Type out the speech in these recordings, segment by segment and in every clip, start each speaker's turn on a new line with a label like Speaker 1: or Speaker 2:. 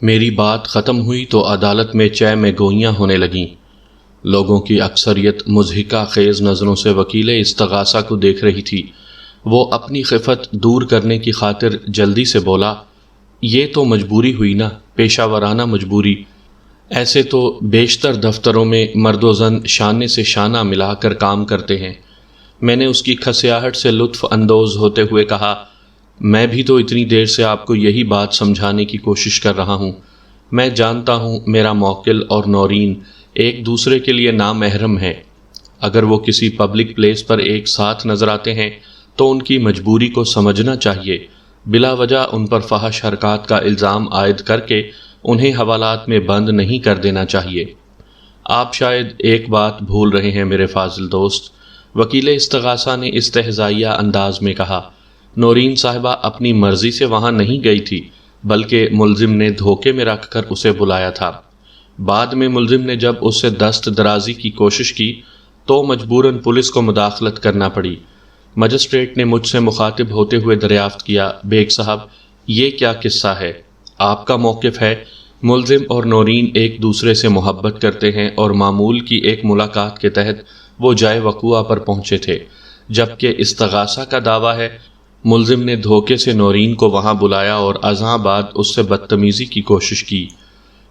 Speaker 1: میری بات ختم ہوئی تو عدالت میں چہ میں گوئیاں ہونے لگیں۔ لوگوں کی اکثریت مضحکہ خیز نظروں سے وکیل استغاثہ کو دیکھ رہی تھی۔ وہ اپنی خفت دور کرنے کی خاطر جلدی سے بولا، یہ تو مجبوری ہوئی نا، پیشہ ورانہ مجبوری۔ ایسے تو بیشتر دفتروں میں مرد و زن شانے سے شانہ ملا کر کام کرتے ہیں۔ میں نے اس کی کھسیاہٹ سے لطف اندوز ہوتے ہوئے کہا، میں بھی تو اتنی دیر سے آپ کو یہی بات سمجھانے کی کوشش کر رہا ہوں۔ میں جانتا ہوں میرا موکل اور نورین ایک دوسرے کے لیے نامحرم ہیں۔ اگر وہ کسی پبلک پلیس پر ایک ساتھ نظر آتے ہیں تو ان کی مجبوری کو سمجھنا چاہیے، بلا وجہ ان پر فحش حرکات کا الزام عائد کر کے انہیں حوالات میں بند نہیں کر دینا چاہیے۔ آپ شاید ایک بات بھول رہے ہیں میرے فاضل دوست، وکیل استغاثہ نے استہزائیہ انداز میں کہا۔ نورین صاحبہ اپنی مرضی سے وہاں نہیں گئی تھی، بلکہ ملزم نے دھوکے میں رکھ کر اسے بلایا تھا۔ بعد میں ملزم نے جب اس سے دست درازی کی کوشش کی تو مجبوراً پولیس کو مداخلت کرنا پڑی۔ مجسٹریٹ نے مجھ سے مخاطب ہوتے ہوئے دریافت کیا، بیگ صاحب یہ کیا قصہ ہے؟ آپ کا موقف ہے ملزم اور نورین ایک دوسرے سے محبت کرتے ہیں اور معمول کی ایک ملاقات کے تحت وہ جائے وقوعہ پر پہنچے تھے، جبکہ استغاثہ کا دعویٰ ہے ملزم نے دھوکے سے نورین کو وہاں بلایا اور ازاں بعد اس سے بدتمیزی کی کوشش کی۔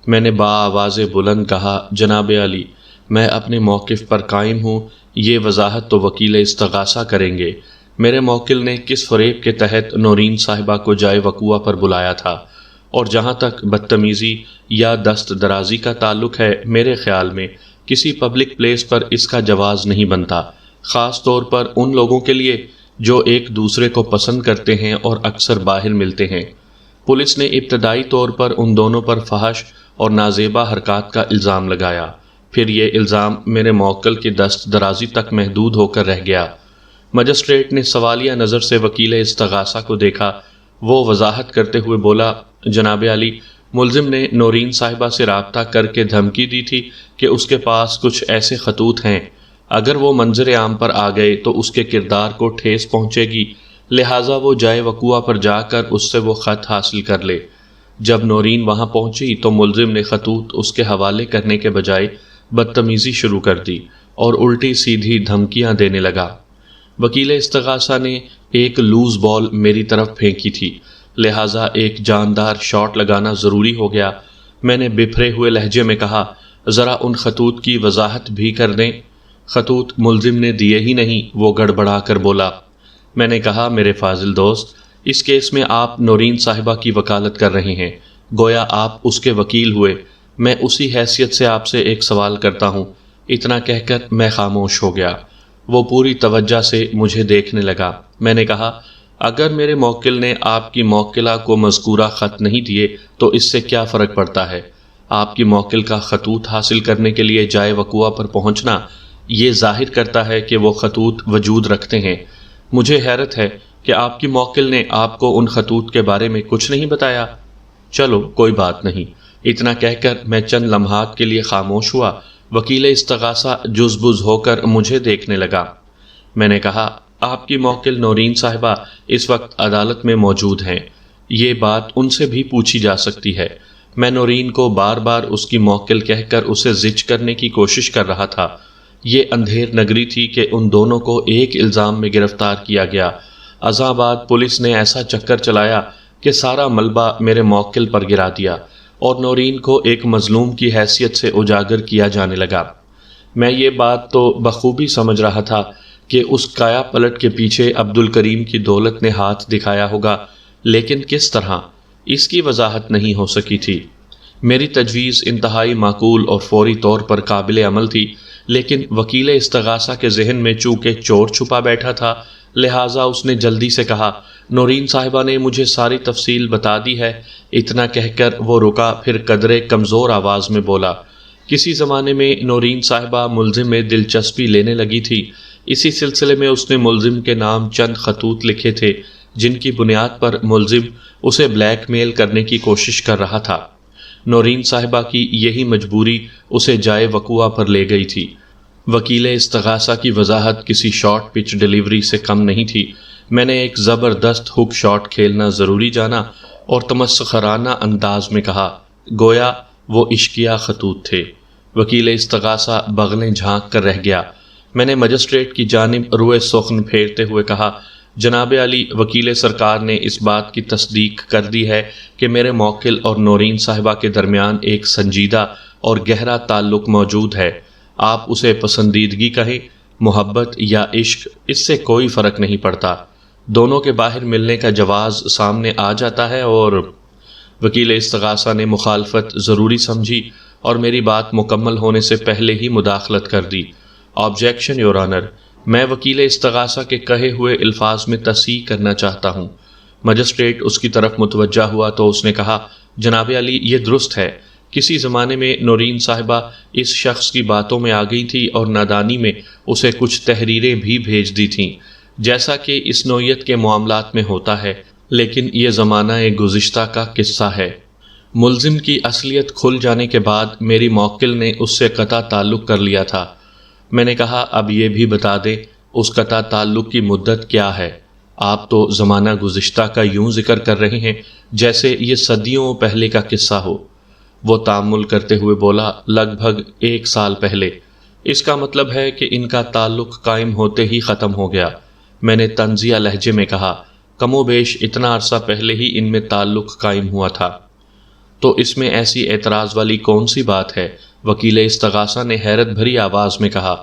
Speaker 1: میں نے بآواز بلند کہا، جناب علی، میں اپنے موقف پر قائم ہوں، یہ وضاحت تو وکیل استغاثہ کریں گے۔ میرے موکل نے کس فریب کے تحت نورین صاحبہ کو جائے وقوعہ پر بلایا تھا، اور جہاں تک بدتمیزی یا دست درازی کا تعلق ہے، میرے خیال میں کسی پبلک پلیس پر اس کا جواز نہیں بنتا، خاص طور پر ان لوگوں کے لیے جو ایک دوسرے کو پسند کرتے ہیں اور اکثر باہر ملتے ہیں۔ پولیس نے ابتدائی طور پر ان دونوں پر فحش اور نازیبا حرکات کا الزام لگایا، پھر یہ الزام میرے موکل کی دست درازی تک محدود ہو کر رہ گیا۔ مجسٹریٹ نے سوالیہ نظر سے وکیل استغاثہ کو دیکھا۔ وہ وضاحت کرتے ہوئے بولا، جناب علی، ملزم نے نورین صاحبہ سے رابطہ کر کے دھمکی دی تھی کہ اس کے پاس کچھ ایسے خطوط ہیں، اگر وہ منظر عام پر آ گئے تو اس کے کردار کو ٹھیس پہنچے گی، لہٰذا وہ جائے وقوعہ پر جا کر اس سے وہ خط حاصل کر لے۔ جب نورین وہاں پہنچی تو ملزم نے خطوط اس کے حوالے کرنے کے بجائے بدتمیزی شروع کر دی اور الٹی سیدھی دھمکیاں دینے لگا۔ وکیل استغاثہ نے ایک لوز بال میری طرف پھینکی تھی، لہٰذا ایک جاندار شاٹ لگانا ضروری ہو گیا۔ میں نے بپھرے ہوئے لہجے میں کہا، ذرا ان خطوط کی وضاحت بھی کر دیں۔ خطوط ملزم نے دیے ہی نہیں، وہ گڑبڑا کر بولا۔ میں نے کہا، میرے فاضل دوست، اس کیس میں آپ نورین صاحبہ کی وکالت کر رہے ہیں، گویا آپ اس کے وکیل ہوئے۔ میں اسی حیثیت سے آپ سے ایک سوال کرتا ہوں۔ اتنا کہہ کر میں خاموش ہو گیا۔ وہ پوری توجہ سے مجھے دیکھنے لگا۔ میں نے کہا، اگر میرے موکل نے آپ کی موکلہ کو مذکورہ خط نہیں دیے تو اس سے کیا فرق پڑتا ہے؟ آپ کی موکل کا خطوط حاصل کرنے کے لیے جائے وقوعہ پر پہنچنا یہ ظاہر کرتا ہے کہ وہ خطوط وجود رکھتے ہیں۔ مجھے حیرت ہے کہ آپ کی موکل نے آپ کو ان خطوط کے بارے میں کچھ نہیں بتایا۔ چلو کوئی بات نہیں۔ اتنا کہہ کر میں چند لمحات کے لیے خاموش ہوا۔ وکیل استغاثہ جز بز ہو کر مجھے دیکھنے لگا۔ میں نے کہا، آپ کی موکل نورین صاحبہ اس وقت عدالت میں موجود ہیں، یہ بات ان سے بھی پوچھی جا سکتی ہے۔ میں نورین کو بار بار اس کی موکل کہہ کر اسے زج کرنے کی کوشش کر رہا تھا۔ یہ اندھیر نگری تھی کہ ان دونوں کو ایک الزام میں گرفتار کیا گیا۔ ازاں بعد پولیس نے ایسا چکر چلایا کہ سارا ملبہ میرے موکل پر گرا دیا اور نورین کو ایک مظلوم کی حیثیت سے اجاگر کیا جانے لگا۔ میں یہ بات تو بخوبی سمجھ رہا تھا کہ اس کایا پلٹ کے پیچھے عبدالکریم کی دولت نے ہاتھ دکھایا ہوگا، لیکن کس طرح، اس کی وضاحت نہیں ہو سکی تھی۔ میری تجویز انتہائی معقول اور فوری طور پر قابل عمل تھی، لیکن وکیل استغاثہ کے ذہن میں چونکہ چور چھپا بیٹھا تھا، لہٰذا اس نے جلدی سے کہا، نورین صاحبہ نے مجھے ساری تفصیل بتا دی ہے۔ اتنا کہہ کر وہ رکا، پھر قدرے کمزور آواز میں بولا، کسی زمانے میں نورین صاحبہ ملزم میں دلچسپی لینے لگی تھی، اسی سلسلے میں اس نے ملزم کے نام چند خطوط لکھے تھے جن کی بنیاد پر ملزم اسے بلیک میل کرنے کی کوشش کر رہا تھا۔ نورین صاحبہ کی یہی مجبوری اسے جائے وقوعہ پر لے گئی تھی۔ وکیل استغاثہ کی وضاحت کسی شارٹ پچ ڈیلیوری سے کم نہیں تھی۔ میں نے ایک زبردست ہک شاٹ کھیلنا ضروری جانا اور تمسخرانہ انداز میں کہا، گویا وہ عشقیہ خطوط تھے۔ وکیل استغاثہ بغلیں جھانک کر رہ گیا۔ میں نے مجسٹریٹ کی جانب روئے سخن پھیرتے ہوئے کہا، جناب علی، وکیل سرکار نے اس بات کی تصدیق کر دی ہے کہ میرے موکل اور نورین صاحبہ کے درمیان ایک سنجیدہ اور گہرا تعلق موجود ہے۔ آپ اسے پسندیدگی کہیں، محبت یا عشق، اس سے کوئی فرق نہیں پڑتا، دونوں کے باہر ملنے کا جواز سامنے آ جاتا ہے۔ اور وکیل استغاثہ نے مخالفت ضروری سمجھی اور میری بات مکمل ہونے سے پہلے ہی مداخلت کر دی۔ آبجیکشن یور آنر، میں وکیل استغاثہ کے کہے ہوئے الفاظ میں تصحیح کرنا چاہتا ہوں۔ مجسٹریٹ اس کی طرف متوجہ ہوا تو اس نے کہا، جناب علی، یہ درست ہے، کسی زمانے میں نورین صاحبہ اس شخص کی باتوں میں آ گئی تھی اور نادانی میں اسے کچھ تحریریں بھی بھیج دی تھیں، جیسا کہ اس نوعیت کے معاملات میں ہوتا ہے، لیکن یہ زمانہ گزشتہ کا قصہ ہے۔ ملزم کی اصلیت کھل جانے کے بعد میری موکل نے اس سے قطع تعلق کر لیا تھا۔ میں نے کہا، اب یہ بھی بتا دیں اس قطع تعلق کی مدت کیا ہے؟ آپ تو زمانہ گزشتہ کا یوں ذکر کر رہے ہیں جیسے یہ صدیوں پہلے کا قصہ ہو۔ وہ تأمل کرتے ہوئے بولا، لگ بھگ 1 سال پہلے۔ اس کا مطلب ہے کہ ان کا تعلق قائم ہوتے ہی ختم ہو گیا۔ میں نے طنزیہ لہجے میں کہا، کم و بیش اتنا عرصہ پہلے ہی ان میں تعلق قائم ہوا تھا۔ تو اس میں ایسی اعتراض والی کون سی بات ہے؟ وکیل استغاثہ نے حیرت بھری آواز میں کہا۔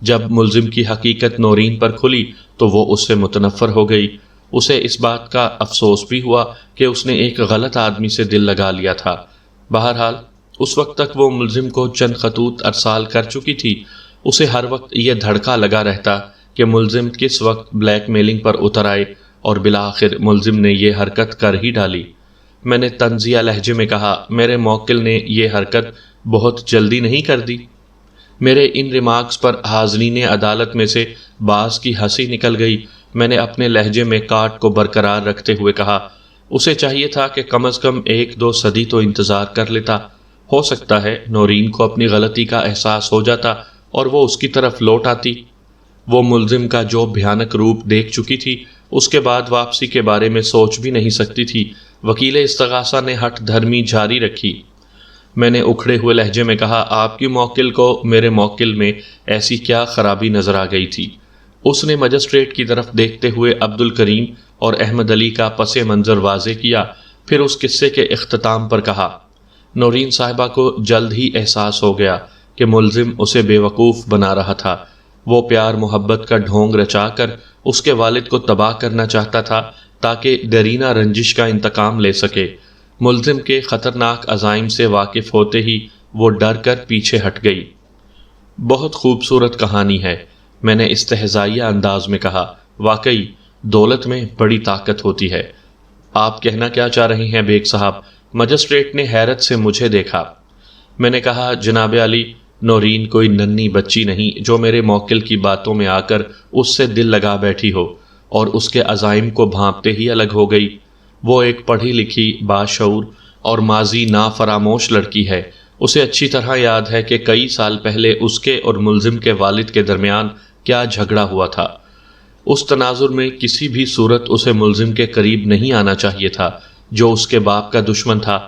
Speaker 1: جب ملزم کی حقیقت نورین پر کھلی تو وہ اس سے متنفر ہو گئی۔ اسے اس بات کا افسوس بھی ہوا کہ اس نے ایک غلط آدمی سے دل لگا لیا تھا۔ بہرحال اس وقت تک وہ ملزم کو چند خطوط ارسال کر چکی تھی۔ اسے ہر وقت یہ دھڑکا لگا رہتا کہ ملزم کس وقت بلیک میلنگ پر اتر آئے، اور بالآخر ملزم نے یہ حرکت کر ہی ڈالی۔ میں نے طنزیہ لہجے میں کہا، میرے موکل نے یہ حرکت بہت جلدی نہیں کر دی؟ میرے ان ریمارکس پر حاضرین عدالت میں سے بعض کی ہنسی نکل گئی۔ میں نے اپنے لہجے میں کاٹ کو برقرار رکھتے ہوئے کہا، اسے چاہیے تھا کہ کم از کم 1-2 صدی تو انتظار کر لیتا۔ ہو سکتا ہے نورین کو اپنی غلطی کا احساس ہو جاتا اور وہ اس کی طرف لوٹ آتی۔ وہ ملزم کا جو بھیانک روپ دیکھ چکی تھی، اس کے بعد واپسی کے بارے میں سوچ بھی نہیں سکتی تھی۔ وکیل استغاثہ نے ہٹ دھرمی جاری رکھی۔ میں نے اکھڑے ہوئے لہجے میں کہا، آپ کی موکل کو میرے موکل میں ایسی کیا خرابی نظر آ گئی تھی؟ اس نے مجسٹریٹ کی طرف دیکھتے ہوئے عبد الکریم اور احمد علی کا پس منظر واضح کیا، پھر اس قصے کے اختتام پر کہا، نورین صاحبہ کو جلد ہی احساس ہو گیا کہ ملزم اسے بے وقوف بنا رہا تھا۔ وہ پیار محبت کا ڈھونگ رچا کر اس کے والد کو تباہ کرنا چاہتا تھا تاکہ دیرینہ رنجش کا انتقام لے سکے۔ ملزم کے خطرناک عزائم سے واقف ہوتے ہی وہ ڈر کر پیچھے ہٹ گئی۔ بہت خوبصورت کہانی ہے، میں نے استہزائیہ انداز میں کہا۔ واقعی دولت میں بڑی طاقت ہوتی ہے۔ آپ کہنا کیا چاہ رہے ہیں بیگ صاحب؟ مجسٹریٹ نے حیرت سے مجھے دیکھا۔ میں نے کہا، جناب علی، نورین کوئی ننھی بچی نہیں جو میرے موکل کی باتوں میں آ کر اس سے دل لگا بیٹھی ہو اور اس کے عزائم کو بھانپتے ہی الگ ہو گئی۔ وہ ایک پڑھی لکھی، باشعور اور ماضی نافراموش لڑکی ہے۔ اسے اچھی طرح یاد ہے کہ کئی سال پہلے اس کے اور ملزم کے والد کے درمیان کیا جھگڑا ہوا تھا۔ اس تناظر میں کسی بھی صورت اسے ملزم کے قریب نہیں آنا چاہیے تھا جو اس کے باپ کا دشمن تھا۔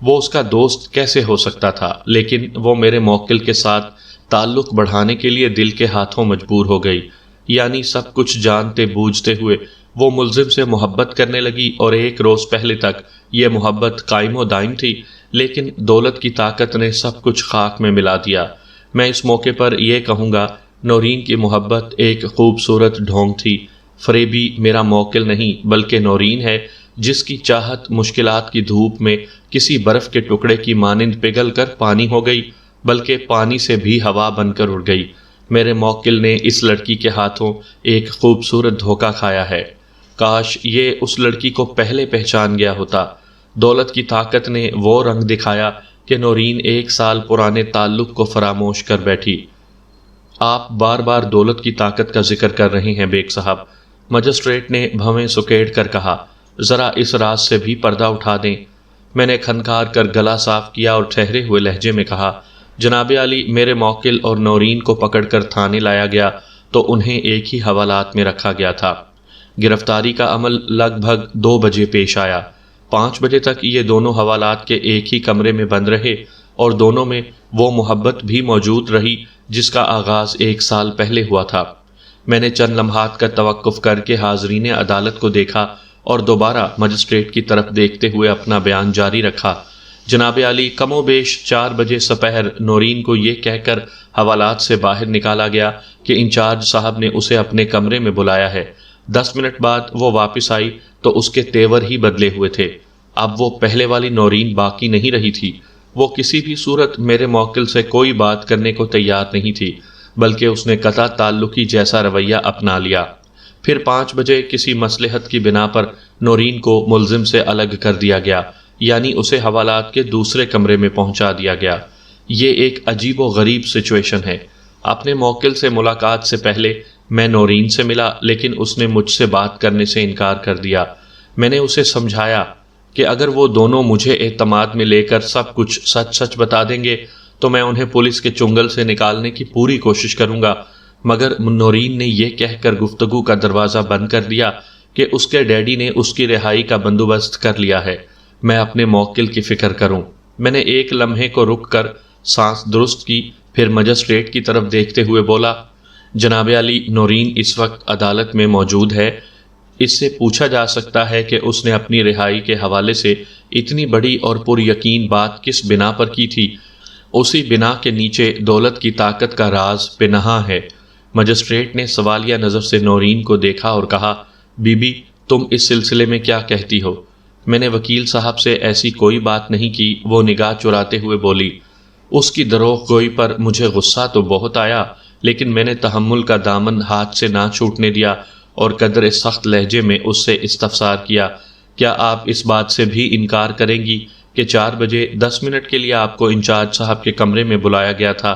Speaker 1: وہ اس کا دوست کیسے ہو سکتا تھا؟ لیکن وہ میرے موکل کے ساتھ تعلق بڑھانے کے لیے دل کے ہاتھوں مجبور ہو گئی، یعنی سب کچھ جانتے بوجھتے ہوئے وہ ملزم سے محبت کرنے لگی، اور 1 روز پہلے تک یہ محبت قائم و دائم تھی، لیکن دولت کی طاقت نے سب کچھ خاک میں ملا دیا۔ میں اس موقع پر یہ کہوں گا، نورین کی محبت ایک خوبصورت ڈھونگ تھی۔ فریبی میرا موکل نہیں بلکہ نورین ہے، جس کی چاہت مشکلات کی دھوپ میں کسی برف کے ٹکڑے کی مانند پگھل کر پانی ہو گئی، بلکہ پانی سے بھی ہوا بن کر اڑ گئی۔ میرے موکل نے اس لڑکی کے ہاتھوں ایک خوبصورت دھوکہ کھایا ہے۔ کاش یہ اس لڑکی کو پہلے پہچان گیا ہوتا۔ دولت کی طاقت نے وہ رنگ دکھایا کہ نورین 1 سال پرانے تعلق کو فراموش کر بیٹھی۔ آپ بار بار دولت کی طاقت کا ذکر کر رہے ہیں بیگ صاحب، مجسٹریٹ نے بھویں سکیڑ کر کہا۔ ذرا اس راز سے بھی پردہ اٹھا دیں۔ میں نے کھنکار کر گلا صاف کیا اور ٹھہرے ہوئے لہجے میں کہا، جناب علی، میرے موکل اور نورین کو پکڑ کر تھانے لایا گیا تو انہیں ایک ہی حوالات میں رکھا گیا تھا۔ گرفتاری کا عمل لگ بھگ 2 بجے پیش آیا۔ 5 بجے تک یہ دونوں حوالات کے ایک ہی کمرے میں بند رہے اور دونوں میں وہ محبت بھی موجود رہی جس کا آغاز 1 سال پہلے ہوا تھا۔ میں نے چند لمحات کا توقف کر کے حاضرین عدالت کو دیکھا اور دوبارہ مجسٹریٹ کی طرف دیکھتے ہوئے اپنا بیان جاری رکھا۔ جناب عالی، کم و بیش 4 بجے سپہر نورین کو یہ کہہ کر حوالات سے باہر نکالا گیا کہ انچارج صاحب نے اسے اپنے کمرے میں بلایا ہے۔ 10 منٹ بعد وہ واپس آئی تو اس کے تیور ہی بدلے ہوئے تھے۔ اب وہ پہلے والی نورین باقی نہیں رہی تھی۔ وہ کسی بھی صورت میرے موکل سے کوئی بات کرنے کو تیار نہیں تھی، بلکہ اس نے قطع تعلقی جیسا رویہ اپنا لیا۔ پھر 5 بجے کسی مصلحت کی بنا پر نورین کو ملزم سے الگ کر دیا گیا، یعنی اسے حوالات کے دوسرے کمرے میں پہنچا دیا گیا۔ یہ ایک عجیب و غریب سچویشن ہے۔ اپنے موکل سے ملاقات سے پہلے میں نورین سے ملا، لیکن اس نے مجھ سے بات کرنے سے انکار کر دیا۔ میں نے اسے سمجھایا کہ اگر وہ دونوں مجھے اعتماد میں لے کر سب کچھ سچ سچ بتا دیں گے تو میں انہیں پولیس کے چنگل سے نکالنے کی پوری کوشش کروں گا، مگر نورین نے یہ کہہ کر گفتگو کا دروازہ بند کر دیا کہ اس کے ڈیڈی نے اس کی رہائی کا بندوبست کر لیا ہے، میں اپنے موکل کی فکر کروں۔ میں نے ایک لمحے کو رک کر سانس درست کی، پھر مجسٹریٹ کی طرف دیکھتے ہوئے بولا، جناب عالی، نورین اس وقت عدالت میں موجود ہے۔ اس سے پوچھا جا سکتا ہے کہ اس نے اپنی رہائی کے حوالے سے اتنی بڑی اور پر یقین بات کس بنا پر کی تھی؟ اسی بنا کے نیچے دولت کی طاقت کا راز پنہاں ہے۔ مجسٹریٹ نے سوالیہ نظر سے نورین کو دیکھا اور کہا، بی بی، تم اس سلسلے میں کیا کہتی ہو؟ میں نے وکیل صاحب سے ایسی کوئی بات نہیں کی، وہ نگاہ چراتے ہوئے بولی۔ اس کی دروغ گوئی پر مجھے غصہ تو بہت آیا، لیکن میں نے تحمل کا دامن ہاتھ سے نہ چھوٹنے دیا اور قدر سخت لہجے میں اس سے استفسار کیا، کیا آپ اس بات سے بھی انکار کریں گی کہ 4 بجے 10 منٹ کے لیے آپ کو انچارج صاحب کے کمرے میں بلایا گیا تھا؟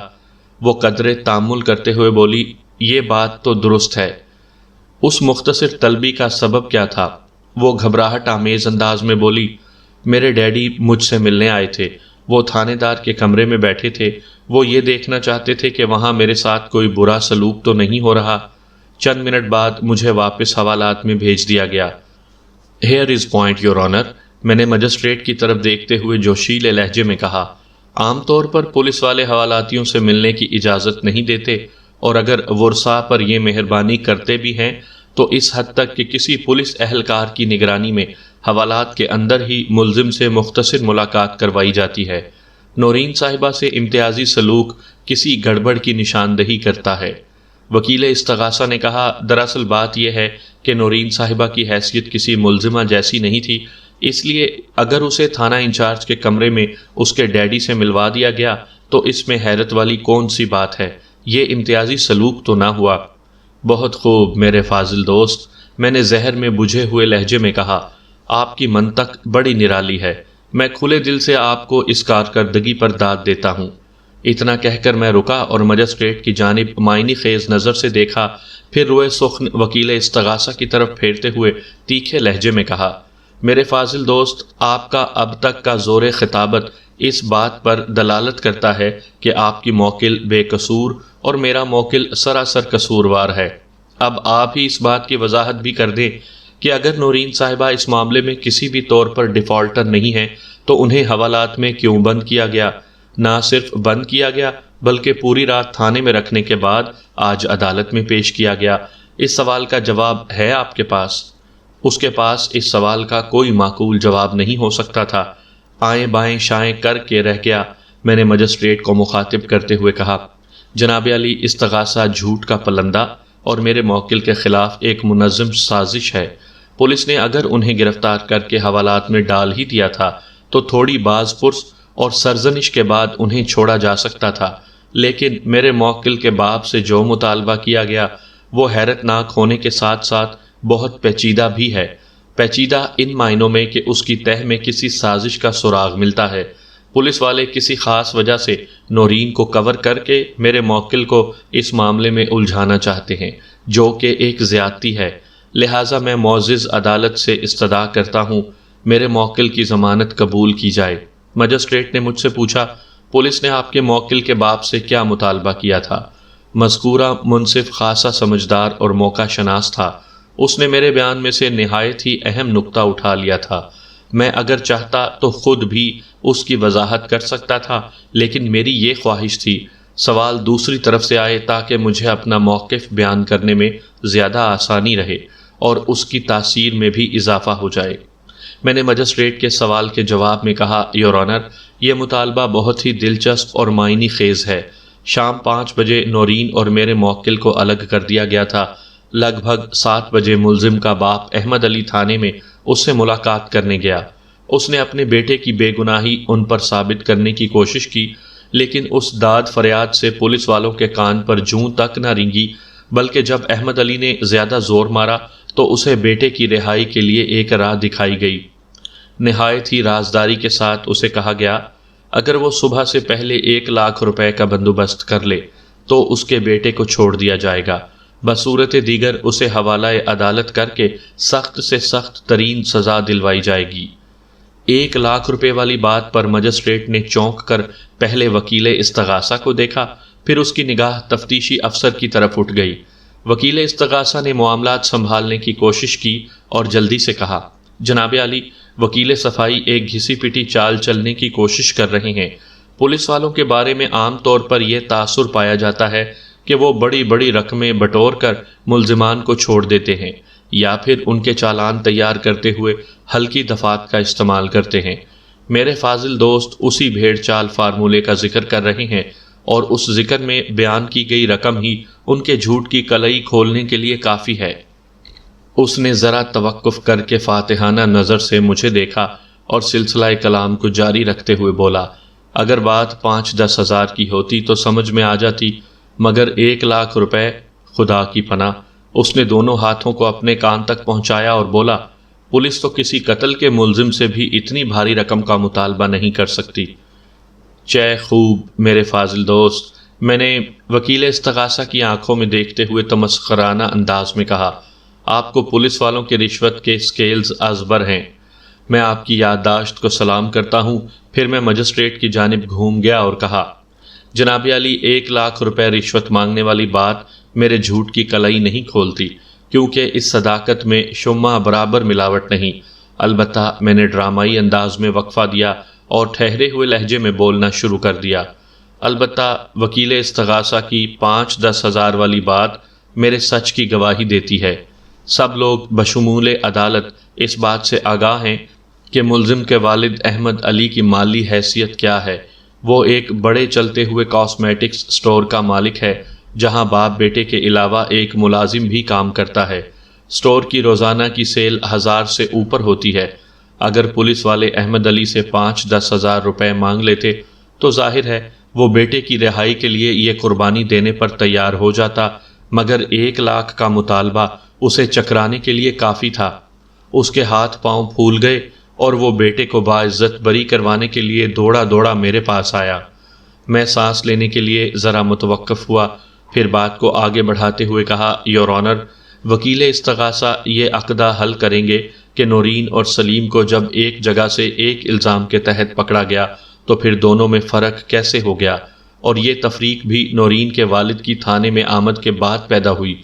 Speaker 1: وہ قدر تامل کرتے ہوئے بولی، یہ بات تو درست ہے۔ اس مختصر طلبی کا سبب کیا تھا؟ وہ گھبراہٹ آمیز انداز میں بولی، میرے ڈیڈی مجھ سے ملنے آئے تھے، وہ تھانے دار کے کمرے میں بیٹھے تھے، وہ یہ دیکھنا چاہتے تھے کہ وہاں میرے ساتھ کوئی برا سلوک تو نہیں ہو رہا۔ چند منٹ بعد مجھے واپس حوالات میں بھیج دیا گیا۔ Here is point your owner, میں نے مجسٹریٹ کی طرف دیکھتے ہوئے جوشیلے لہجے میں کہا، عام طور پر پولیس والے حوالاتیوں سے ملنے کی اجازت نہیں دیتے، اور اگر ورثاء پر یہ مہربانی کرتے بھی ہیں تو اس حد تک کہ کسی پولیس اہلکار کی نگرانی میں حوالات کے اندر ہی ملزم سے مختصر ملاقات کروائی جاتی ہے۔ نورین صاحبہ سے امتیازی سلوک کسی گڑبڑ کی نشاندہی کرتا ہے۔ وکیل استغاثہ نے کہا، دراصل بات یہ ہے کہ نورین صاحبہ کی حیثیت کسی ملزمہ جیسی نہیں تھی، اس لیے اگر اسے تھانہ انچارج کے کمرے میں اس کے ڈیڈی سے ملوا دیا گیا تو اس میں حیرت والی کون سی بات ہے؟ یہ امتیازی سلوک تو نہ ہوا۔ بہت خوب میرے فاضل دوست، میں نے زہر میں بجھے ہوئے لہجے میں کہا، آپ کی منطق بڑی نرالی ہے، میں کھلے دل سے آپ کو اس کارکردگی پر داد دیتا ہوں۔ اتنا کہہ کر میں رکا اور مجسٹریٹ کی جانب معنی خیز نظر سے دیکھا، پھر روئے سخن وکیل استغاثہ کی طرف پھیرتے ہوئے تیکھے لہجے میں کہا، میرے فاضل دوست، آپ کا اب تک کا زور خطابت اس بات پر دلالت کرتا ہے کہ آپ کی موکل بے قصور اور میرا موکل سراسر قصوروار ہے۔ اب آپ ہی اس بات کی وضاحت بھی کر دیں کہ اگر نورین صاحبہ اس معاملے میں کسی بھی طور پر ڈیفالٹر نہیں ہیں تو انہیں حوالات میں کیوں بند کیا گیا؟ نہ صرف بند کیا گیا بلکہ پوری رات تھانے میں رکھنے کے بعد آج عدالت میں پیش کیا گیا۔ اس سوال کا جواب ہے آپ کے پاس؟ اس کے پاس اس سوال کا کوئی معقول جواب نہیں ہو سکتا تھا۔ آئیں بائیں شائیں کر کے رہ گیا۔ میں نے مجسٹریٹ کو مخاطب کرتے ہوئے کہا، جناب علی، استغاثہ جھوٹ کا پلندہ اور میرے موکل کے خلاف ایک منظم سازش ہے۔ پولیس نے اگر انہیں گرفتار کر کے حوالات میں ڈال ہی دیا تھا تو تھوڑی باز پرس اور سرزنش کے بعد انہیں چھوڑا جا سکتا تھا، لیکن میرے موکل کے باپ سے جو مطالبہ کیا گیا وہ حیرت ناک ہونے کے ساتھ ساتھ بہت پیچیدہ بھی ہے۔ پیچیدہ ان معنوں میں کہ اس کی تہ میں کسی سازش کا سراغ ملتا ہے۔ پولیس والے کسی خاص وجہ سے نورین کو کور کر کے میرے موکل کو اس معاملے میں الجھانا چاہتے ہیں، جو کہ ایک زیادتی ہے۔ لہٰذا میں معزز عدالت سے استدعا کرتا ہوں میرے موکل کی ضمانت قبول کی جائے۔ مجسٹریٹ نے مجھ سے پوچھا، پولیس نے آپ کے موکل کے باپ سے کیا مطالبہ کیا تھا؟ مذکورہ منصف خاصا سمجھدار اور موقع شناس تھا۔ اس نے میرے بیان میں سے نہایت ہی اہم نقطہ اٹھا لیا تھا۔ میں اگر چاہتا تو خود بھی اس کی وضاحت کر سکتا تھا، لیکن میری یہ خواہش تھی سوال دوسری طرف سے آئے تاکہ مجھے اپنا موقف بیان کرنے میں زیادہ آسانی رہے اور اس کی تاثیر میں بھی اضافہ ہو جائے۔ میں نے مجسٹریٹ کے سوال کے جواب میں کہا، یور آنر، یہ مطالبہ بہت ہی دلچسپ اور معنی خیز ہے۔ شام 5 بجے نورین اور میرے موکل کو الگ کر دیا گیا تھا۔ لگ بھگ 7 بجے ملزم کا باپ احمد علی تھانے میں اس سے ملاقات کرنے گیا۔ اس نے اپنے بیٹے کی بے گناہی ان پر ثابت کرنے کی کوشش کی، لیکن اس داد فریاد سے پولیس والوں کے کان پر جوں تک نہ رینگی، بلکہ جب احمد علی نے زیادہ زور مارا تو اسے بیٹے کی رہائی کے لیے ایک راہ دکھائی گئی۔ نہایت ہی رازداری کے ساتھ اسے کہا گیا، اگر وہ صبح سے پہلے 1 لاکھ روپے کا بندوبست کر لے تو اس کے بیٹے کو چھوڑ دیا جائے گا، بصورت دیگر اسے حوالہ عدالت کر کے سخت سے سخت ترین سزا دلوائی جائے گی۔ 1 لاکھ روپے والی بات پر مجسٹریٹ نے چونک کر پہلے وکیل استغاثہ کو دیکھا، پھر اس کی نگاہ تفتیشی افسر کی طرف اٹھ گئی۔ وکیل استغاثہ نے معاملات سنبھالنے کی کوشش کی اور جلدی سے کہا، جناب علی، وکیل صفائی ایک گھسی پٹی چال چلنے کی کوشش کر رہے ہیں۔ پولیس والوں کے بارے میں عام طور پر یہ تاثر پایا جاتا ہے کہ وہ بڑی بڑی رقمیں بٹور کر ملزمان کو چھوڑ دیتے ہیں یا پھر ان کے چالان تیار کرتے ہوئے ہلکی دفعات کا استعمال کرتے ہیں۔ میرے فاضل دوست اسی بھیڑ چال فارمولے کا ذکر کر رہے ہیں، اور اس ذکر میں بیان کی گئی رقم ہی ان کے جھوٹ کی کلئی کھولنے کے لیے کافی ہے۔ اس نے ذرا توقف کر کے فاتحانہ نظر سے مجھے دیکھا اور سلسلہ کلام کو جاری رکھتے ہوئے بولا، اگر بات 5-10 ہزار کی ہوتی تو سمجھ میں آ جاتی، مگر 1 لاکھ روپے، خدا کی پناہ۔ اس نے دونوں ہاتھوں کو اپنے کان تک پہنچایا اور بولا، پولیس تو کسی قتل کے ملزم سے بھی اتنی بھاری رقم کا مطالبہ نہیں کر سکتی۔ چے خوب میرے فاضل دوست، میں نے وکیل استغاثہ کی آنکھوں میں دیکھتے ہوئے تمسخرانہ انداز میں کہا، آپ کو پولیس والوں کے رشوت کے اسکیلز ازبر ہیں۔ میں آپ کی یادداشت کو سلام کرتا ہوں۔ پھر میں مجسٹریٹ کی جانب گھوم گیا اور کہا، جناب علی، 1 لاکھ روپے رشوت مانگنے والی بات میرے جھوٹ کی کلئی نہیں کھولتی، کیونکہ اس صداقت میں شمع برابر ملاوٹ نہیں۔ البتہ میں نے ڈرامائی انداز میں وقفہ دیا اور ٹھہرے ہوئے لہجے میں بولنا شروع کر دیا، البتہ وکیل استغاثہ کی 5-10 ہزار والی بات میرے سچ کی گواہی دیتی ہے۔ سب لوگ بشمول عدالت اس بات سے آگاہ ہیں کہ ملزم کے والد احمد علی کی مالی حیثیت کیا ہے۔ وہ ایک بڑے چلتے ہوئے کاسمیٹکس سٹور کا مالک ہے، جہاں باپ بیٹے کے علاوہ ایک ملازم بھی کام کرتا ہے۔ سٹور کی روزانہ کی سیل 1000 سے اوپر ہوتی ہے۔ اگر پولیس والے احمد علی سے 5-10 ہزار روپے مانگ لیتے تو ظاہر ہے وہ بیٹے کی رہائی کے لیے یہ قربانی دینے پر تیار ہو جاتا، مگر 1 لاکھ کا مطالبہ اسے چکرانے کے لیے کافی تھا۔ اس کے ہاتھ پاؤں پھول گئے اور وہ بیٹے کو باعزت بری کروانے کے لیے دوڑا دوڑا میرے پاس آیا۔ میں سانس لینے کے لیے ذرا متوقف ہوا، پھر بات کو آگے بڑھاتے ہوئے کہا، یور آنر، وکیل استغاثہ یہ عقدہ حل کریں گے کہ نورین اور سلیم کو جب ایک جگہ سے ایک الزام کے تحت پکڑا گیا تو پھر دونوں میں فرق کیسے ہو گیا، اور یہ تفریق بھی نورین کے والد کی تھانے میں آمد کے بعد پیدا ہوئی۔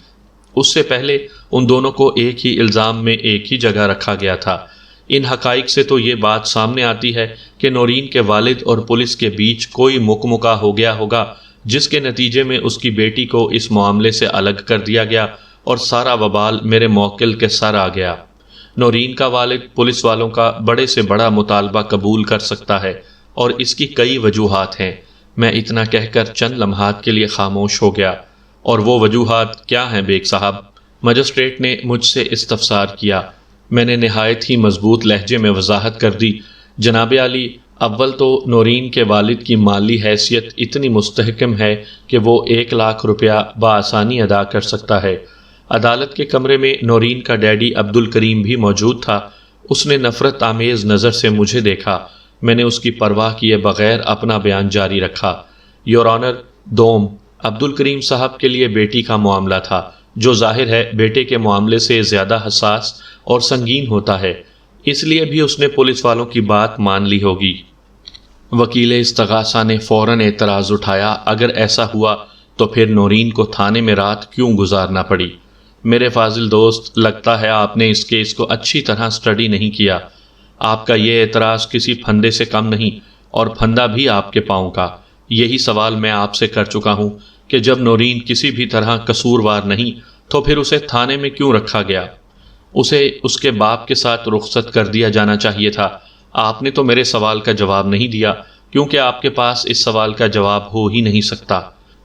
Speaker 1: اس سے پہلے ان دونوں کو ایک ہی الزام میں ایک ہی جگہ رکھا گیا تھا۔ ان حقائق سے تو یہ بات سامنے آتی ہے کہ نورین کے والد اور پولیس کے بیچ کوئی مکمکا ہو گیا ہوگا، جس کے نتیجے میں اس کی بیٹی کو اس معاملے سے الگ کر دیا گیا اور سارا وبال میرے موکل کے سر آ گیا۔ نورین کا والد پولیس والوں کا بڑے سے بڑا مطالبہ قبول کر سکتا ہے، اور اس کی کئی وجوہات ہیں۔ میں اتنا کہہ کر چند لمحات کے لیے خاموش ہو گیا۔ اور وہ وجوہات کیا ہیں بیگ صاحب؟ مجسٹریٹ نے مجھ سے استفسار کیا۔ میں نے نہایت ہی مضبوط لہجے میں وضاحت کر دی، جناب علی، اول تو نورین کے والد کی مالی حیثیت اتنی مستحکم ہے کہ وہ 1 لاکھ روپیہ بآسانی ادا کر سکتا ہے۔ عدالت کے کمرے میں نورین کا ڈیڈی عبد الکریم بھی موجود تھا۔ اس نے نفرت آمیز نظر سے مجھے دیکھا۔ میں نے اس کی پرواہ کیے بغیر اپنا بیان جاری رکھا، یور آنر، دوم، عبد الکریم صاحب کے لیے بیٹی کا معاملہ تھا، جو ظاہر ہے بیٹے کے معاملے سے زیادہ حساس اور سنگین ہوتا ہے، اس لیے بھی اس نے پولیس والوں کی بات مان لی ہوگی۔ وکیل استغاثہ نے فوراً اعتراض اٹھایا، اگر ایسا ہوا تو پھر نورین کو تھانے میں رات کیوں گزارنا پڑی؟ میرے فاضل دوست، لگتا ہے آپ نے اس کیس کو اچھی طرح سٹڈی نہیں کیا۔ آپ کا یہ اعتراض کسی پھندے سے کم نہیں، اور پھندا بھی آپ کے پاؤں کا۔ یہی سوال میں آپ سے کر چکا ہوں کہ جب نورین کسی بھی طرح قصوروار نہیں تو پھر اسے تھانے میں کیوں رکھا گیا؟ اسے اس کے باپ کے ساتھ رخصت کر دیا جانا چاہیے تھا۔ آپ نے تو میرے سوال کا جواب نہیں دیا، کیونکہ آپ کے پاس اس سوال کا جواب ہو ہی نہیں سکتا،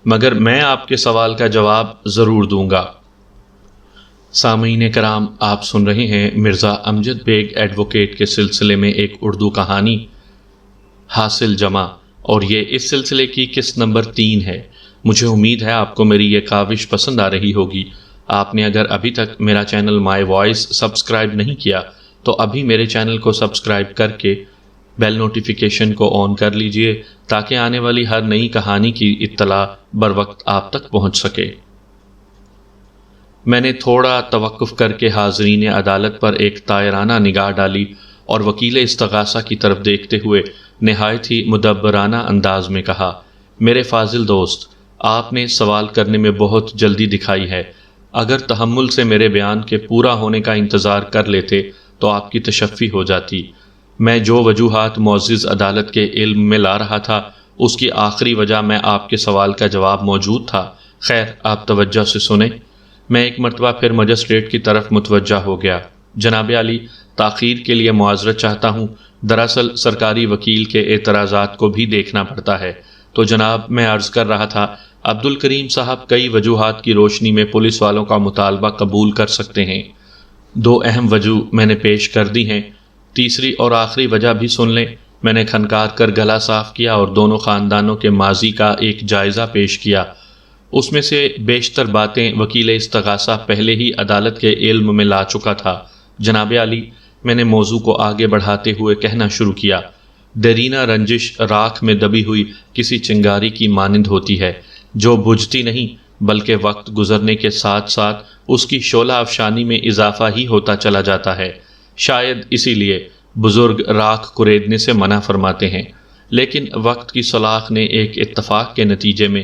Speaker 1: مگر میں آپ کے سوال کا جواب ضرور دوں گا۔ سامعین کرام، آپ سن رہے ہیں مرزا امجد بیگ ایڈوکیٹ کے سلسلے میں ایک اردو کہانی حاصل جمع، اور یہ اس سلسلے کی قسط نمبر 3 ہے۔ مجھے امید ہے آپ کو میری یہ کاوش پسند آ رہی ہوگی۔ آپ نے اگر ابھی تک میرا چینل مائی وائس سبسکرائب نہیں کیا تو ابھی میرے چینل کو سبسکرائب کر کے بیل نوٹیفیکیشن کو آن کر لیجئے تاکہ آنے والی ہر نئی کہانی کی اطلاع بر وقت آپ تک پہنچ سکے۔ میں نے تھوڑا توقف کر کے حاضرین عدالت پر ایک طائرانہ نگاہ ڈالی اور وکیل استغاثہ کی طرف دیکھتے ہوئے نہایت ہی مدبرانہ انداز میں کہا، میرے فاضل دوست، آپ نے سوال کرنے میں بہت جلدی دکھائی ہے۔ اگر تحمل سے میرے بیان کے پورا ہونے کا انتظار کر لیتے تو آپ کی تشفی ہو جاتی۔ میں جو وجوہات معزز عدالت کے علم میں لا رہا تھا اس کی آخری وجہ میں آپ کے سوال کا جواب موجود تھا۔ خیر، آپ توجہ سے سنیں۔ میں ایک مرتبہ پھر مجسٹریٹ کی طرف متوجہ ہو گیا۔ جناب عالی، تاخیر کے لیے معذرت چاہتا ہوں، دراصل سرکاری وکیل کے اعتراضات کو بھی دیکھنا پڑتا ہے۔ تو جناب، میں عرض کر رہا تھا، عبد الکریم صاحب کئی وجوہات کی روشنی میں پولیس والوں کا مطالبہ قبول کر سکتے ہیں۔ 2 اہم وجوہ میں نے پیش کر دی ہیں، تیسری اور آخری وجہ بھی سن لیں۔ میں نے کھنکار کر گلا صاف کیا اور دونوں خاندانوں کے ماضی کا ایک جائزہ پیش کیا۔ اس میں سے بیشتر باتیں وکیل استغاثہ پہلے ہی عدالت کے علم میں لا چکا تھا۔ جناب عالی، میں نے موضوع کو آگے بڑھاتے ہوئے کہنا شروع کیا، دیرینہ رنجش راکھ میں دبی ہوئی کسی چنگاری کی مانند ہوتی ہے جو بجھتی نہیں بلکہ وقت گزرنے کے ساتھ ساتھ اس کی شعلہ افشانی میں اضافہ ہی ہوتا چلا جاتا ہے۔ شاید اسی لیے بزرگ راکھ کریدنے سے منع فرماتے ہیں، لیکن وقت کی سلاخ نے ایک اتفاق کے نتیجے میں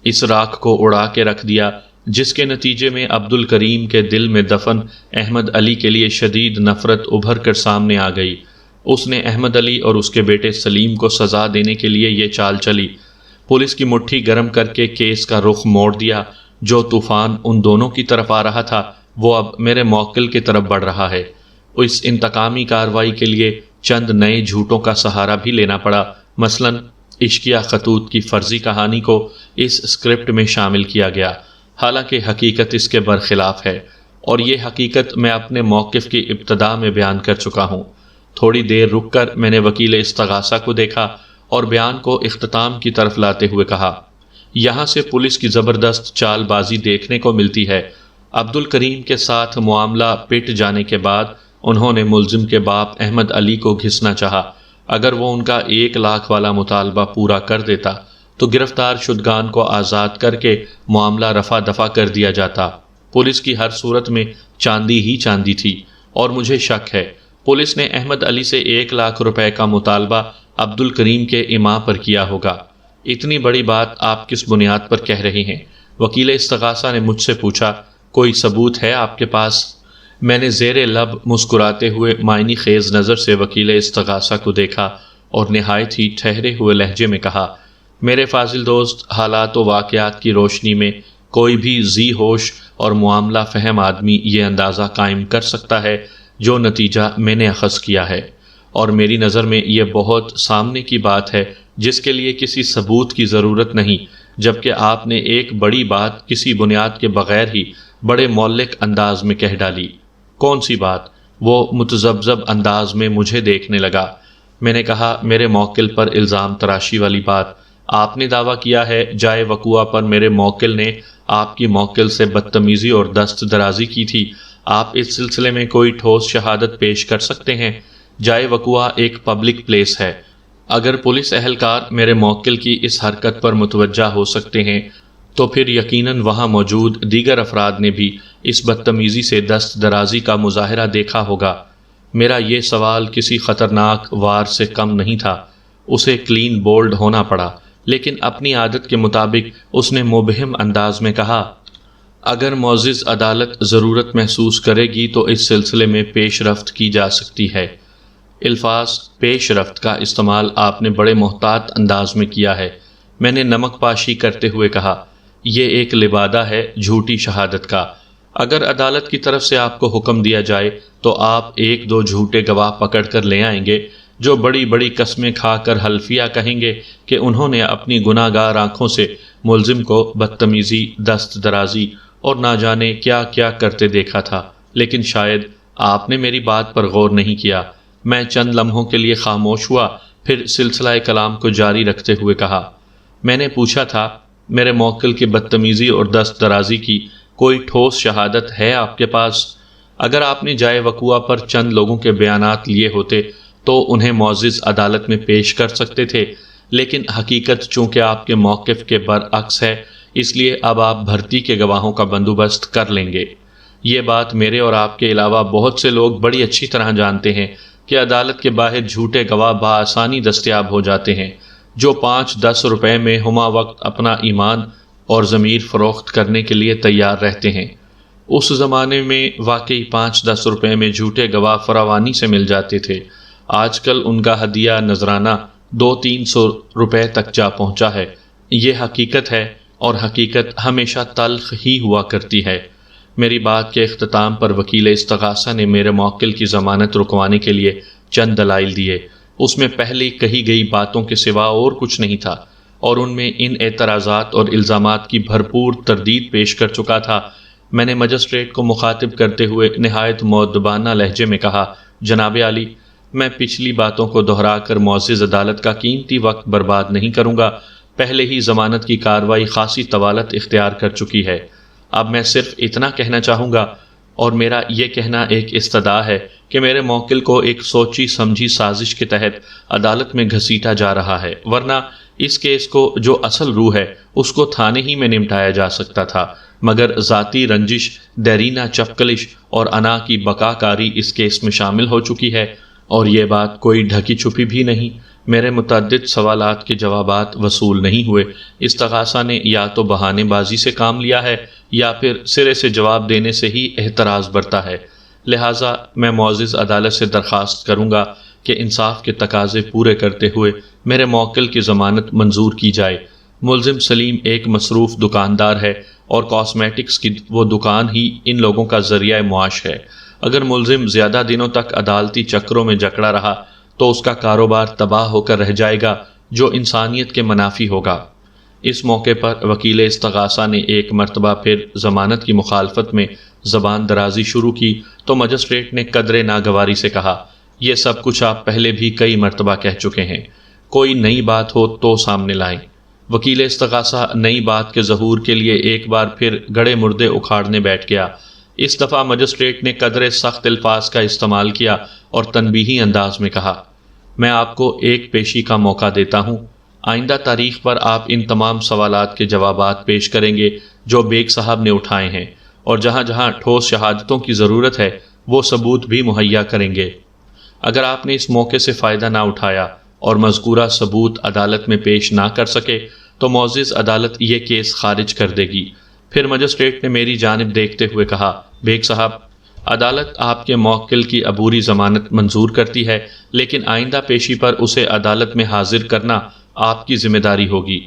Speaker 1: اس راکھ کو اڑا کے رکھ دیا، جس کے نتیجے میں عبد الکریم کے دل میں دفن احمد علی کے لیے شدید نفرت ابھر کر سامنے آ گئی۔ اس نے احمد علی اور اس کے بیٹے سلیم کو سزا دینے کے لیے یہ چال چلی، پولیس کی مٹھی گرم کر کے کیس کا رخ موڑ دیا۔ جو طوفان ان دونوں کی طرف آ رہا تھا وہ اب میرے موکل کی طرف بڑھ رہا ہے۔ اس انتقامی کارروائی کے لیے چند نئے جھوٹوں کا سہارا بھی لینا پڑا، مثلاً عشقیہ خطوط کی فرضی کہانی کو اس اسکرپٹ میں شامل کیا گیا، حالانکہ حقیقت اس کے برخلاف ہے، اور یہ حقیقت میں اپنے موقف کی ابتدا میں بیان کر چکا ہوں۔ تھوڑی دیر رک کر میں نے وکیل استغاثہ کو دیکھا اور بیان کو اختتام کی طرف لاتے ہوئے کہا، یہاں سے پولیس کی زبردست چال بازی دیکھنے کو ملتی ہے۔ عبد الکریم کے ساتھ معاملہ پٹ جانے کے بعد انہوں نے ملزم کے باپ احمد علی کو گھسنا چاہا۔ اگر وہ ان کا 1 لاکھ والا مطالبہ پورا کر دیتا تو گرفتار شدگان کو آزاد کر کے معاملہ رفع دفع کر دیا جاتا۔ پولیس کی ہر صورت میں چاندی ہی چاندی تھی، اور مجھے شک ہے پولیس نے احمد علی سے 1 لاکھ روپے کا مطالبہ عبد الکریم کے ایما پر کیا ہوگا۔ اتنی بڑی بات آپ کس بنیاد پر کہہ رہے ہیں؟ وکیل استغاثہ نے مجھ سے پوچھا، کوئی ثبوت ہے آپ کے پاس؟ میں نے زیر لب مسکراتے ہوئے معنی خیز نظر سے وکیل استغاثہ کو دیکھا اور نہایت ہی ٹھہرے ہوئے لہجے میں کہا، میرے فاضل دوست، حالات و واقعات کی روشنی میں کوئی بھی ذی ہوش اور معاملہ فہم آدمی یہ اندازہ قائم کر سکتا ہے جو نتیجہ میں نے اخذ کیا ہے، اور میری نظر میں یہ بہت سامنے کی بات ہے جس کے لیے کسی ثبوت کی ضرورت نہیں، جبکہ آپ نے ایک بڑی بات کسی بنیاد کے بغیر ہی بڑے مولک انداز میں کہہ ڈالی۔ کون سی بات؟ وہ متذبذب انداز میں مجھے دیکھنے لگا۔ میں نے کہا، میرے موکل پر الزام تراشی والی بات۔ آپ نے دعویٰ کیا ہے جائے وقوع پر میرے موکل نے آپ کی موکل سے بدتمیزی اور دست درازی کی تھی۔ آپ اس سلسلے میں کوئی ٹھوس شہادت پیش کر سکتے ہیں؟ جائے وقوع ایک پبلک پلیس ہے۔ اگر پولیس اہلکار میرے موکل کی اس حرکت پر متوجہ ہو سکتے ہیں تو پھر یقیناً وہاں موجود دیگر افراد نے بھی اس بدتمیزی سے دست درازی کا مظاہرہ دیکھا ہوگا۔ میرا یہ سوال کسی خطرناک وار سے کم نہیں تھا۔ اسے کلین بولڈ ہونا پڑا، لیکن اپنی عادت کے مطابق اس نے مبہم انداز میں کہا، اگر معزز عدالت ضرورت محسوس کرے گی تو اس سلسلے میں پیش رفت کی جا سکتی ہے۔ الفاظ پیش رفت کا استعمال آپ نے بڑے محتاط انداز میں کیا ہے۔ میں نے نمک پاشی کرتے ہوئے کہا، یہ ایک لبادہ ہے جھوٹی شہادت کا۔ اگر عدالت کی طرف سے آپ کو حکم دیا جائے تو آپ ایک دو جھوٹے گواہ پکڑ کر لے آئیں گے جو بڑی بڑی قسمیں کھا کر حلفیہ کہیں گے کہ انہوں نے اپنی گناہ گار آنکھوں سے ملزم کو بدتمیزی، دست درازی اور نہ جانے کیا کیا کرتے دیکھا تھا، لیکن شاید آپ نے میری بات پر غور نہیں کیا۔ میں چند لمحوں کے لیے خاموش ہوا، پھر سلسلہ کلام کو جاری رکھتے ہوئے کہا، میں نے پوچھا تھا میرے موکل کی بدتمیزی اور دست درازی کی کوئی ٹھوس شہادت ہے آپ کے پاس؟ اگر آپ نے جائے وقوع پر چند لوگوں کے بیانات لیے ہوتے تو انہیں معزز عدالت میں پیش کر سکتے تھے، لیکن حقیقت چونکہ آپ کے موقف کے برعکس ہے، اس لیے اب آپ بھرتی کے گواہوں کا بندوبست کر لیں گے۔ یہ بات میرے اور آپ کے علاوہ بہت سے لوگ بڑی اچھی طرح جانتے ہیں کہ عدالت کے باہر جھوٹے گواہ بآسانی دستیاب ہو جاتے ہیں جو 5-10 روپے میں ہما وقت اپنا ایمان اور ضمیر فروخت کرنے کے لیے تیار رہتے ہیں۔ اس زمانے میں واقعی 5-10 روپے میں جھوٹے گواہ فراوانی سے مل جاتے تھے۔ آج کل ان کا ہدیہ نذرانہ 200-300 روپے تک جا پہنچا ہے۔ یہ حقیقت ہے اور حقیقت ہمیشہ تلخ ہی ہوا کرتی ہے۔ میری بات کے اختتام پر وکیل استغاثہ نے میرے موکل کی ضمانت رکوانے کے لیے چند دلائل دیے۔ اس میں پہلے کہی گئی باتوں کے سوا اور کچھ نہیں تھا، اور ان میں ان اعتراضات اور الزامات کی بھرپور تردید پیش کر چکا تھا۔ میں نے مجسٹریٹ کو مخاطب کرتے ہوئے نہایت مؤدبانہ لہجے میں کہا، جناب عالی، میں پچھلی باتوں کو دہرا کر معزز عدالت کا قیمتی وقت برباد نہیں کروں گا۔ پہلے ہی ضمانت کی کارروائی خاصی طوالت اختیار کر چکی ہے۔ اب میں صرف اتنا کہنا چاہوں گا، اور میرا یہ کہنا ایک استدعا ہے کہ میرے موکل کو ایک سوچی سمجھی سازش کے تحت عدالت میں گھسیٹا جا رہا ہے، ورنہ اس کیس کو جو اصل روح ہے اس کو تھانے ہی میں نمٹایا جا سکتا تھا، مگر ذاتی رنجش، دیرینہ چپکلش اور انا کی بقا کاری اس کیس میں شامل ہو چکی ہے، اور یہ بات کوئی ڈھکی چھپی بھی نہیں۔ میرے متعدد سوالات کے جوابات وصول نہیں ہوئے۔ استغاثہ نے یا تو بہانے بازی سے کام لیا ہے یا پھر سرے سے جواب دینے سے ہی احتراز برتا ہے، لہٰذا میں معزز عدالت سے درخواست کروں گا کہ انصاف کے تقاضے پورے کرتے ہوئے میرے موکل کی ضمانت منظور کی جائے۔ ملزم سلیم ایک مصروف دکاندار ہے اور کاسمیٹکس کی وہ دکان ہی ان لوگوں کا ذریعہ معاش ہے۔ اگر ملزم زیادہ دنوں تک عدالتی چکروں میں جکڑا رہا تو اس کا کاروبار تباہ ہو کر رہ جائے گا، جو انسانیت کے منافی ہوگا۔ اس موقع پر وکیل استغاثہ نے ایک مرتبہ پھر ضمانت کی مخالفت میں زبان درازی شروع کی تو مجسٹریٹ نے قدرے ناگواری سے کہا، یہ سب کچھ آپ پہلے بھی کئی مرتبہ کہہ چکے ہیں، کوئی نئی بات ہو تو سامنے لائیں۔ وکیل استغاثہ نئی بات کے ظہور کے لیے ایک بار پھر گڑے مردے اکھاڑنے بیٹھ گیا۔ اس دفعہ مجسٹریٹ نے قدرے سخت الفاظ کا استعمال کیا اور تنبیہی انداز میں کہا، میں آپ کو ایک پیشی کا موقع دیتا ہوں، آئندہ تاریخ پر آپ ان تمام سوالات کے جوابات پیش کریں گے جو بیگ صاحب نے اٹھائے ہیں، اور جہاں جہاں ٹھوس شہادتوں کی ضرورت ہے وہ ثبوت بھی مہیا کریں گے۔ اگر آپ نے اس موقع سے فائدہ نہ اٹھایا اور مذکورہ ثبوت عدالت میں پیش نہ کر سکے تو معزز عدالت یہ کیس خارج کر دے گی۔ پھر مجسٹریٹ نے میری جانب دیکھتے ہوئے کہا، بیگ صاحب، عدالت آپ کے موکل کی عبوری ضمانت منظور کرتی ہے، لیکن آئندہ پیشی پر اسے عدالت میں حاضر کرنا آپ کی ذمہ داری ہوگی۔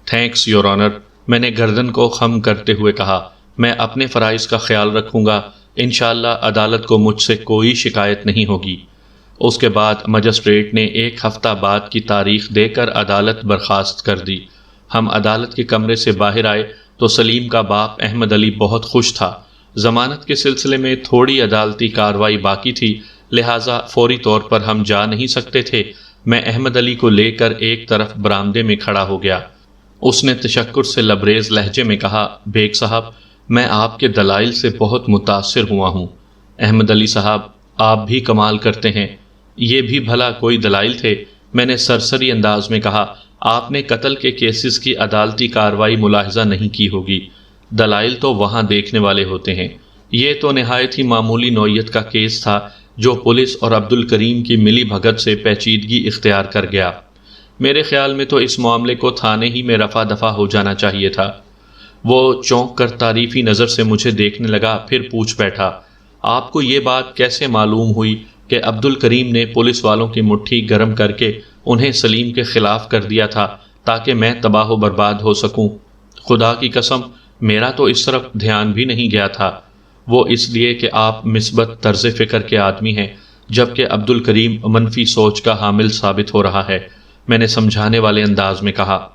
Speaker 1: تھینکس یور آنر، میں نے گردن کو خم کرتے ہوئے کہا، میں اپنے فرائض کا خیال رکھوں گا، انشاءاللہ عدالت کو مجھ سے کوئی شکایت نہیں ہوگی۔ اس کے بعد مجسٹریٹ نے ایک ہفتہ بعد کی تاریخ دے کر عدالت برخاست کر دی۔ ہم عدالت کے کمرے سے باہر آئے تو سلیم کا باپ احمد علی بہت خوش تھا۔ ضمانت کے سلسلے میں تھوڑی عدالتی کارروائی باقی تھی، لہٰذا فوری طور پر ہم جا نہیں سکتے تھے۔ میں احمد علی کو لے کر ایک طرف برآمدے میں کھڑا ہو گیا۔ اس نے تشکر سے لبریز لہجے میں کہا، بیگ صاحب، میں آپ کے دلائل سے بہت متاثر ہوا ہوں۔ احمد علی صاحب، آپ بھی کمال کرتے ہیں، یہ بھی بھلا کوئی دلائل تھے؟ میں نے سرسری انداز میں کہا، آپ نے قتل کے کیسز کی عدالتی کارروائی ملاحظہ نہیں کی ہوگی، دلائل تو وہاں دیکھنے والے ہوتے ہیں۔ یہ تو نہایت ہی معمولی نوعیت کا کیس تھا جو پولیس اور عبد الکریم کی ملی بھگت سے پیچیدگی اختیار کر گیا۔ میرے خیال میں تو اس معاملے کو تھانے ہی میں رفع دفع ہو جانا چاہیے تھا۔ وہ چونک کر تعریفی نظر سے مجھے دیکھنے لگا، پھر پوچھ بیٹھا، آپ کو یہ بات کیسے معلوم ہوئی کہ عبد الکریم نے پولیس والوں کی مٹھی گرم کر کے انہیں سلیم کے خلاف کر دیا تھا تاکہ میں تباہ و برباد ہو سکوں۔ خدا کی قسم میرا تو اس طرف دھیان بھی نہیں گیا تھا، وہ اس لیے کہ آپ مثبت طرز فکر کے آدمی ہیں، جبکہ عبد الکریم منفی سوچ کا حامل ثابت ہو رہا ہے، میں نے سمجھانے والے انداز میں کہا۔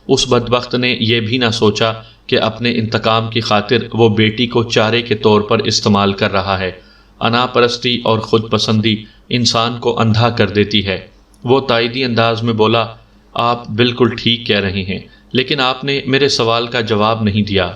Speaker 1: اس بدبخت نے یہ بھی نہ سوچا کہ اپنے انتقام کی خاطر وہ بیٹی کو چارے کے طور پر استعمال کر رہا ہے۔ انا پرستی اور خود پسندی انسان کو اندھا کر دیتی ہے۔ وہ تائیدی انداز میں بولا، آپ بالکل ٹھیک کہہ رہے ہیں، لیکن آپ نے میرے سوال کا جواب نہیں دیا۔